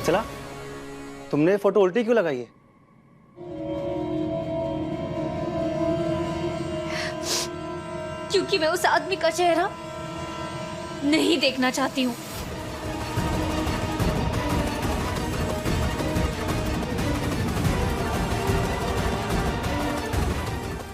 वत्सला, तुमने फोटो उल्टी क्यों लगाई है? क्योंकि मैं उस आदमी का चेहरा नहीं देखना चाहती हूँ।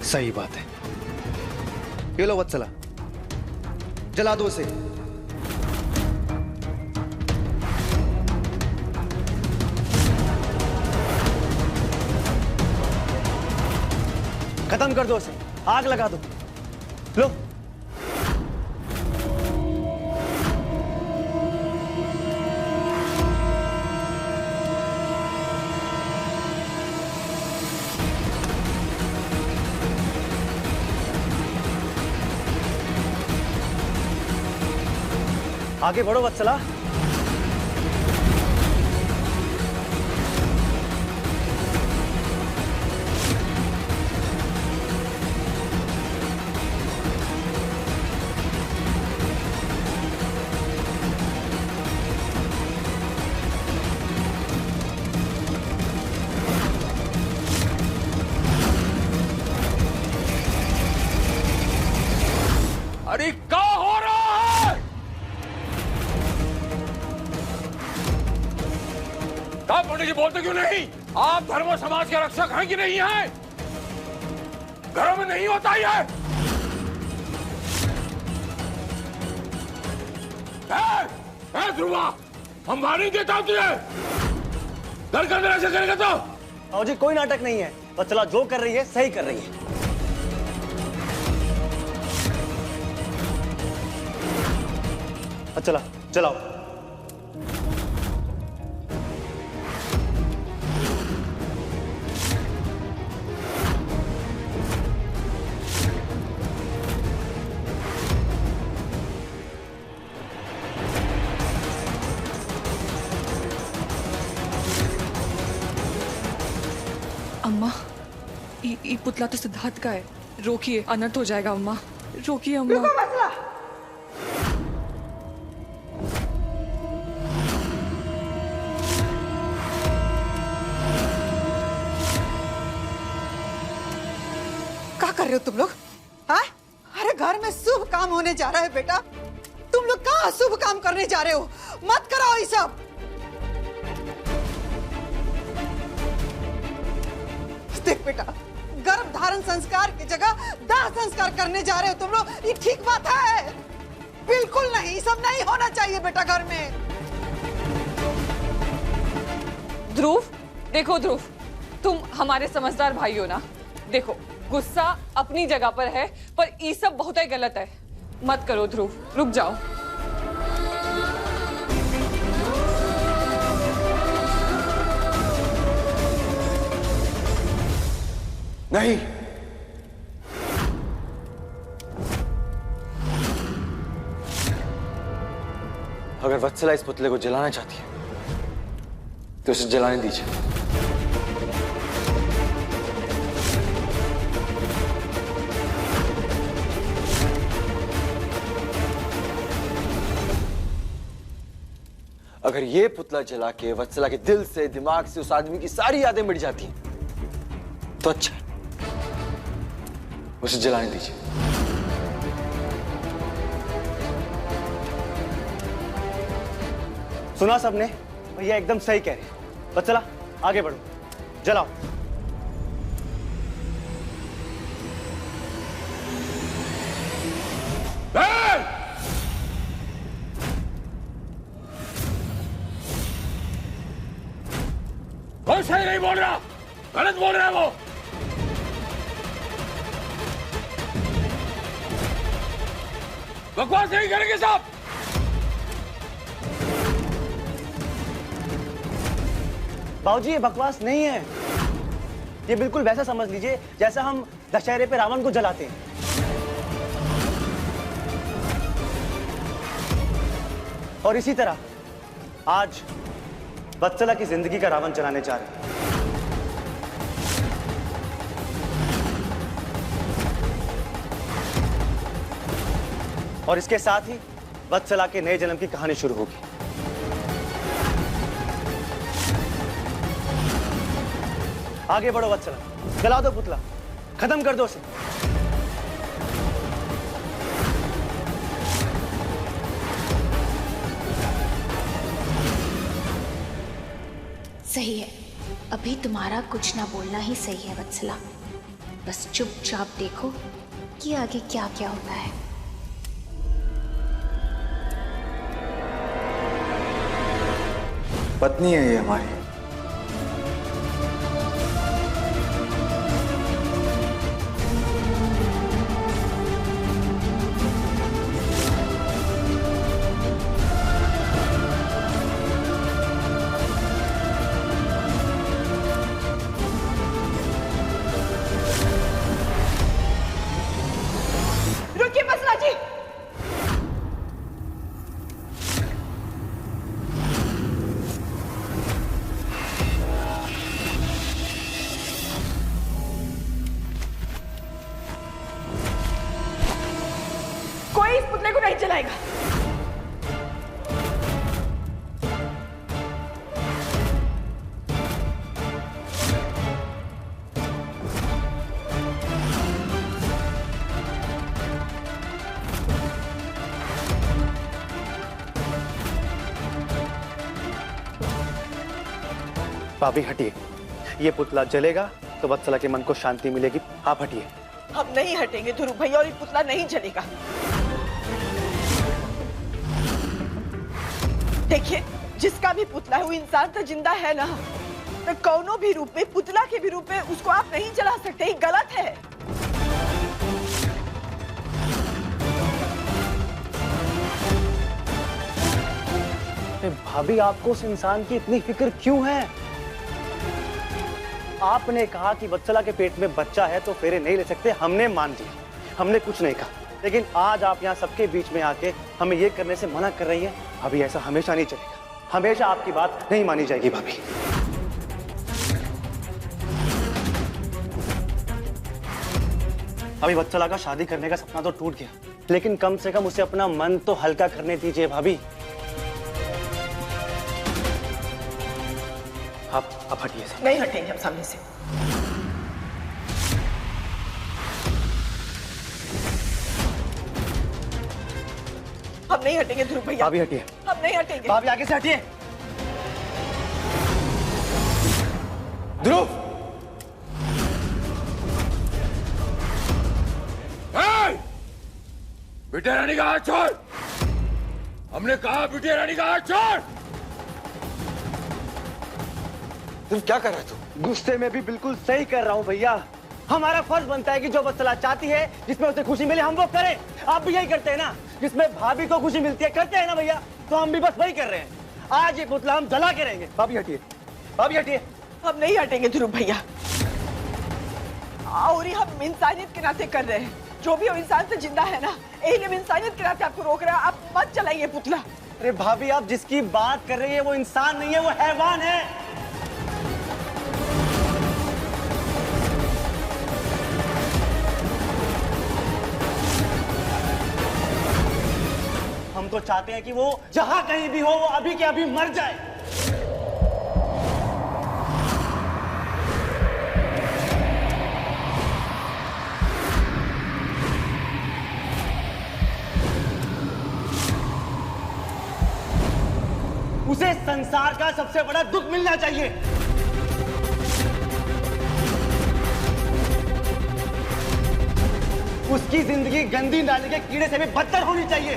सही बात है। ये लो वत्सला, जला दो उसे। खत्म कर दो उसे, आग लगा दो। लो। आगे बढ़ो वत्सला। अरे क्या हो रहा है? आप पंडित जी बोलते क्यों नहीं? आप धर्म और समाज के रक्षक हैं कि नहीं हैं? घरों में नहीं होता ये। ध्रुवा, हम वाणी देता हूं तुझे। घर के अंदर ऐसे करेगा तो? आओ जी, कोई नाटक नहीं है। वत्सला जो कर रही है सही कर रही है। वत्सला चलाओ। अम्मा, ये पुतला तो सिद्धार्थ का है। रोकिए, अनर्थ हो जाएगा अम्मा। रोकिए अम्मा। क्या कर रहे हो तुम लोग? हाँ? अरे घर में शुभ काम होने जा रहा है बेटा। तुम लोग कहाँ शुभ काम करने जा रहे हो? मत कराओ ये सब। देख बेटा, गर्भ धारण संस्कार की जगह दाह संस्कार करने जा रहे हो तुम लोग। ये ठीक बात है? बिल्कुल नहीं, सब नहीं होना चाहिए बेटा घर में। ध्रुव, देखो ध्रुव, तुम हमारे समझदार भाई हो ना। देखो, गुस्सा अपनी जगह पर है, पर ये सब बहुत ही गलत है। मत करो ध्रुव, रुक जाओ। नहीं, अगर वत्सला इस पुतले को जलाना चाहती है तो उसे जलाने दीजिए। अगर ये पुतला जला के वत्सला के दिल से, दिमाग से उस आदमी की सारी यादें मिट जाती हैं तो अच्छा, उसे जलाने दीजिए। सुना सबने? भैया एकदम सही कह रहे हैं। वत्सला आगे बढ़ो, जलाओ। कोई सही नहीं बोल रहा, गलत बोल रहा है वो। बकवास नहीं करेंगे साहब। बाबूजी, ये बकवास नहीं है। ये बिल्कुल वैसा समझ लीजिए जैसा हम दशहरे पे रावण को जलाते हैं। और इसी तरह आज वत्सला की जिंदगी का रावण जलाने जा रहे हैं। और इसके साथ ही वत्सला के नए जन्म की कहानी शुरू होगी। आगे बढ़ो वत्सला, जला दो पुतला, खत्म कर दो उसे। सही है, अभी तुम्हारा कुछ ना बोलना ही सही है वत्सला। बस चुपचाप देखो कि आगे क्या क्या होता है। पत्नी है ये हमारी। रुकिए वत्सला जी। कोई इस पुतले को नहीं चलाएगा। भाभी हटिए, ये पुतला जलेगा तो वत्सला के मन को शांति मिलेगी। आप हटिए। हम नहीं हटेंगे ध्रुव भैया, और ये पुतला नहीं जलेगा। देखिए, जिसका भी पुतला है वो इंसान तो जिंदा है ना, तो कौनो भी रूप में, पुतला के भी रूप में उसको आप नहीं जला सकते, ये गलत है। भाभी आपको उस इंसान की इतनी फिक्र क्यों है? आपने कहा कि वत्सला के पेट में बच्चा है तो फेरे नहीं ले सकते, हमने मान लिया, हमने कुछ नहीं कहा। लेकिन आज आप यहाँ सबके बीच में आके हमें ये करने से मना कर रही हैं। भाभी ऐसा हमेशा नहीं चलेगा, हमेशा आपकी बात नहीं मानी जाएगी भाभी। अभी वत्सला का शादी करने का सपना तो टूट गया, लेकिन कम से कम उसे अपना मन तो हल्का करने दीजिए भाभी। आप हटिए से। नहीं हटेंगे हम सामने से। हम नहीं हटेंगे ध्रुव भैया। भाभी हटिए। हम नहीं हटेंगे। भाभी आगे से हटिए। ध्रुव, बिटिया रानी का हाथ छोड़। हमने कहा बिटिया रानी का हाथ छोड़। तुम क्या कर रहे हो? गुस्से में भी बिल्कुल सही कर रहा हूँ भैया। हमारा फर्ज बनता है कि जो वत्सला चाहती है, जिसमें उसे खुशी मिले, हम वो करें। आप भी यही करते हैं ना, जिसमें भाभी को खुशी मिलती है करते हैं ना भैया, तो हम भी बस वही कर रहे हैं। आज ये पुतला हम जला के रहेंगे। भाभी हटिए, भाभी हटिए। हम नहीं हटेंगे ध्रुव भैया, और ये हम इंसानियत के नाते कर रहे हैं। जो भी वो इंसान से जिंदा है ना, यही हम इंसानियत के नाते आपको रोक रहे हैं। आप मत चलाइए पुतला। अरे भाभी, आप जिसकी बात कर रही है वो इंसान नहीं है, वो हैवान है। हम तो चाहते हैं कि वो जहां कहीं भी हो, वो अभी के अभी मर जाए। उसे संसार का सबसे बड़ा दुख मिलना चाहिए। उसकी जिंदगी गंदी नाली के कीड़े से भी बदतर होनी चाहिए।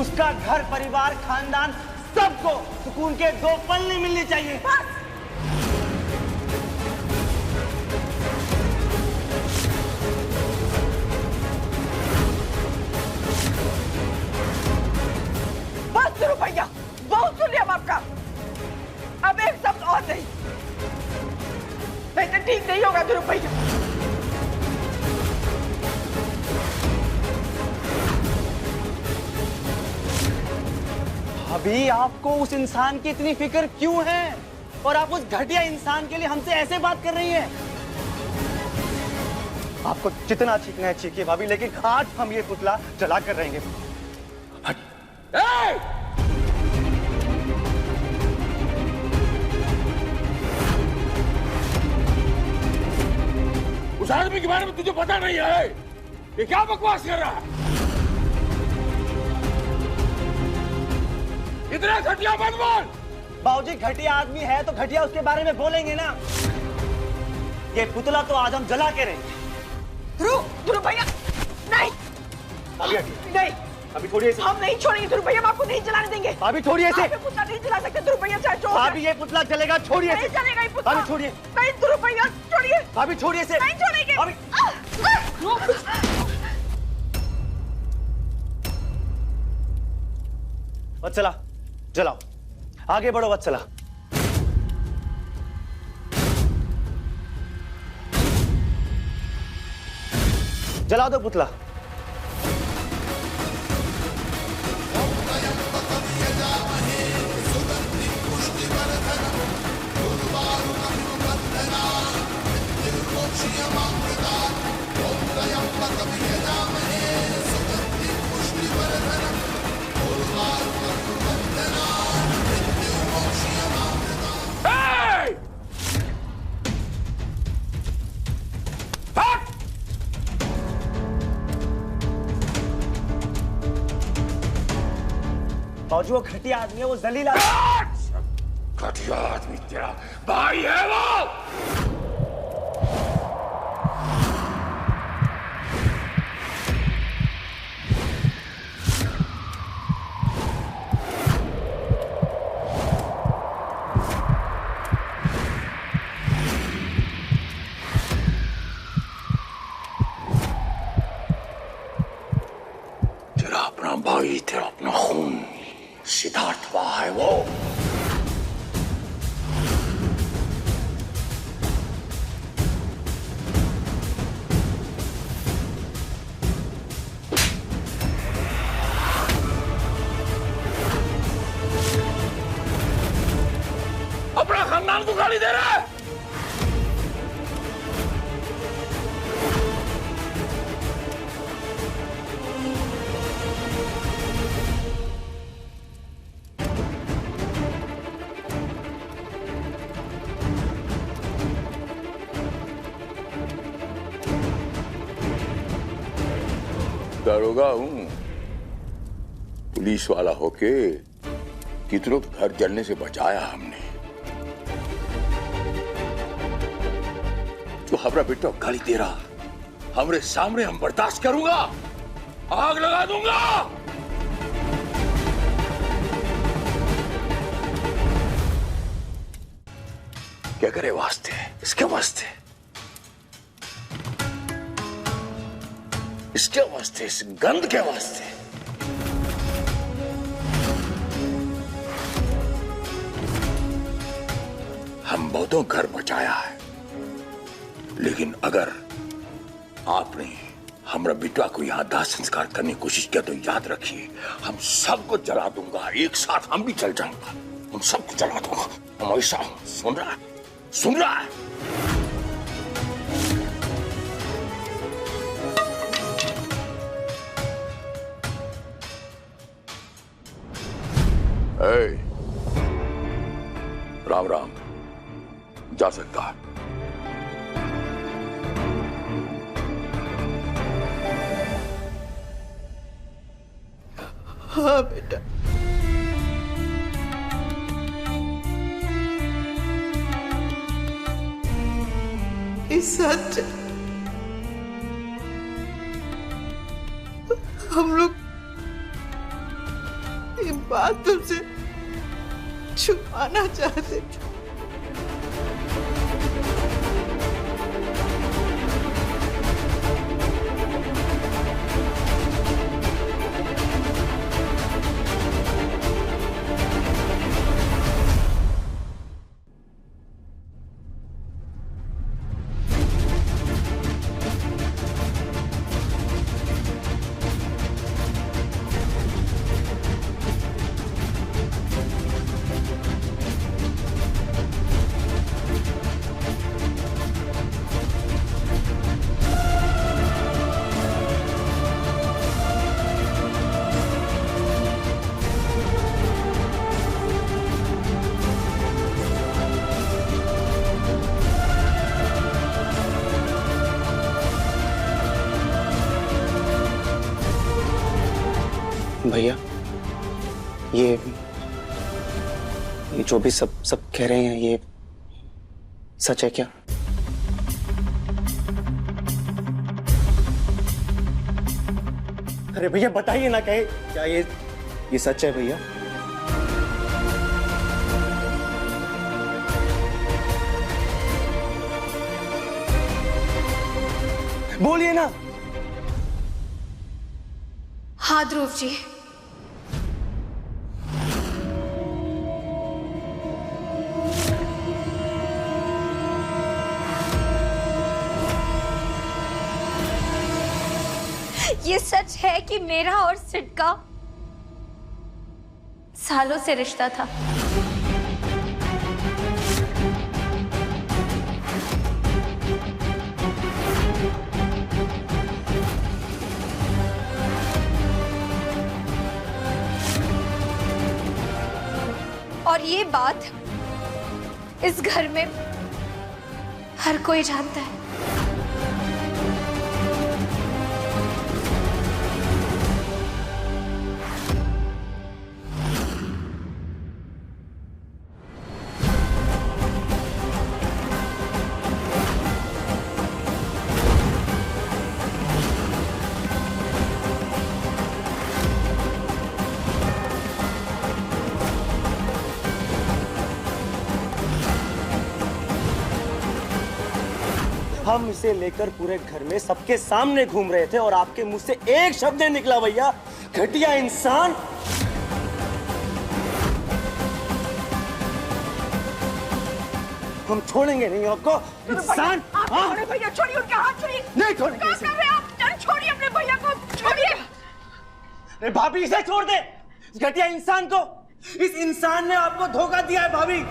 उसका घर, परिवार, खानदान, सबको सुकून के 2 पल नहीं मिलने चाहिए। बस। भैया, बहुत सुन लिया आपका। अब एक शब्द और नहीं तो ठीक नहीं होगा ध्रुव भैया। अभी आपको उस इंसान की इतनी फिक्र क्यों है? और आप उस घटिया इंसान के लिए हमसे ऐसे बात कर रही हैं? आपको जितना चीखना है चीखिए भाभी, लेकिन आज हम ये पुतला जला कर रहेंगे। उस आदमी के बारे में तुझे पता नहीं है? ये क्या बकवास कर रहा है? इतना घटिया मत बोल। बाबूजी घटिया आदमी है तो घटिया उसके बारे में बोलेंगे ना। ये पुतला तो आज हम जला के रहेंगे। ध्रुव भैया नहीं नहीं, अभी छोड़िए इसे। हम नहीं छोड़ेंगे ध्रुव भैया, हम आपको नहीं जलाने देंगे। अभी छोड़िए इसे। आप ये पुतला नहीं जला सकते ध्रुव भैया, चाहे जो हो अभी ये पुतला जलेगा, छोड़िए नहीं इसे। जलेगा ये पुतला। अभी छोड़िए। नहीं ध्रुव भैया छोड़िए। अभी छोड़िए इसे। नहीं छोड़ेंगे। अभी वत्सला जलाओ, आगे बढ़ो वत्सला। जला दो पुतला। बाबूजी वो घटिया आदमी है, वो जलील आदमी। घटिया आदमी तेरा भाई है वो। तेरा अपना भाई, तेरा अपना खून सिद्धार्थ वहां है वो। अपना खानदान को गाली दे रहा है। दरोगा हूं, पुलिस वाला होके कितनों घर जलने से बचाया हमने। जो हमारा बेटा गाली दे रहा, हमरे सामने हम बर्दाश्त करूंगा? आग लगा दूंगा। क्या करे वास्ते, इसके वास्ते, इसके वास्ते, इस गंध के वास्ते। हम बहुतों घर बचाया है, लेकिन अगर आपने हमरा बिटवा को यहां दाह संस्कार करने की कोशिश किया तो याद रखिए, हम सबको जला दूंगा। एक साथ हम भी चल जाऊंगा, हम सबको जला दूंगा। हम ऐसा हूं, सुन रहा है? सुन रहा है? राम राम, जा सकता है। हाँ बेटा, ये सच है। हम लोग ये बात तुमसे छुपाना चाहते थे। भैया, ये जो भी सब कह रहे हैं, ये सच है क्या? अरे भैया बताइए ना, कहे क्या ये सच है भैया? बोलिए ना। हाँ ध्रुव जी, ये सच है कि मेरा और सिड का सालों से रिश्ता था। और ये बात इस घर में हर कोई जानता है। हम इसे लेकर पूरे घर में सबके सामने घूम रहे थे और आपके मुंह से एक शब्द नहीं निकला भैया, घटिया इंसान। हम छोड़ेंगे नहीं आपको, इंसान। भैया छोड़िए उनके हाथ, छोड़िए। नहीं छोड़ेंगे। क्या कर रहे हैं आप? छोड़िए अपने भैया को, छोड़िए। अरे भाभी, इसे छोड़ दे, इस घटिया इंसान को। इस इंसान ने आपको धोखा दिया है भाभी।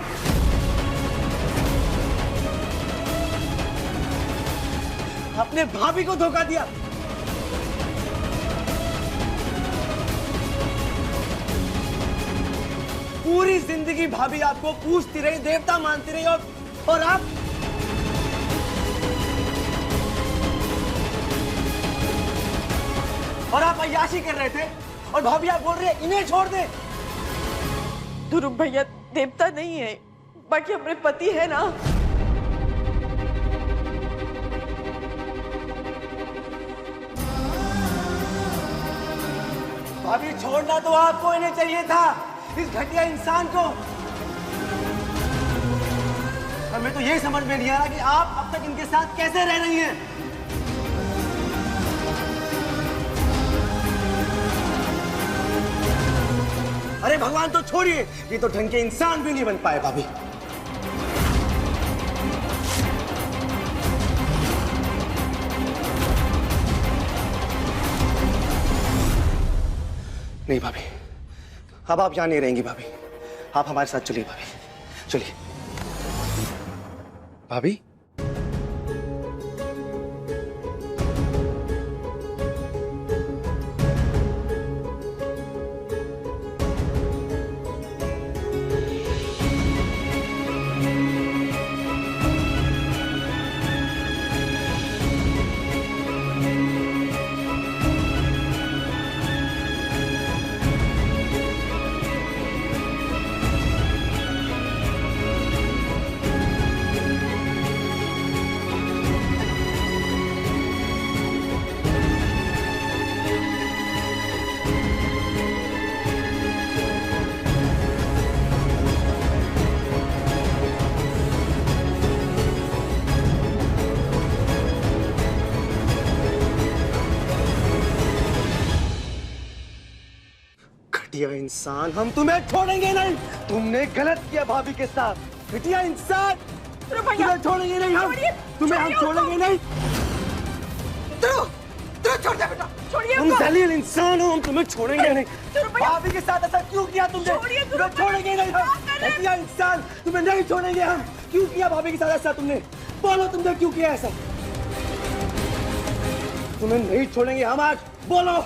अपने भाभी को धोखा दिया। पूरी जिंदगी भाभी आपको पूछती रही, देवता मानती रही, और आप अय्याशी कर रहे थे, और भाभी आप बोल रहे हैं इन्हें छोड़ दे। ध्रुव भैया देवता नहीं है, बाकी हमारे पति है ना। भाभी छोड़ना तो आपको इन्हें चाहिए था, इस घटिया इंसान को। हमें तो यही समझ में नहीं आ रहा कि आप अब तक इनके साथ कैसे रह रही हैं। अरे भगवान तो छोड़िए, ये तो ढंग के इंसान भी नहीं बन पाए भाभी। नहीं भाभी, अब आप यहाँ नहीं रहेंगी भाभी, आप हमारे साथ चलिए भाभी, चलिए भाभी। घटिया इंसान, हम तुम्हें छोड़ेंगे नहीं। तुमने गलत किया भाभी के साथ, घटिया इंसान। तुम्हें छोड़ेंगे नहीं हम, तुम्हें हम छोड़ेंगे नहीं। छोड़ दे बेटा, छोड़िए। तुम जलील इंसान हो, हम तुम्हें छोड़ेंगे नहीं। भाभी के साथ ऐसा क्यों किया तुमने? तुम्हें छोड़ेंगे नहीं हम, घटिया इंसान, तुम्हें नहीं छोड़ेंगे हम। क्यों किया भाभी के साथ ऐसा तुमने? बोलो तुमने क्यों किया ऐसा? तुम्हें नहीं छोड़ेंगे हम आज, बोलो।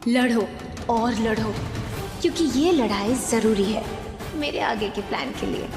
लड़ो और लड़ो, क्योंकि ये लड़ाई जरूरी है मेरे आगे के प्लान के लिए।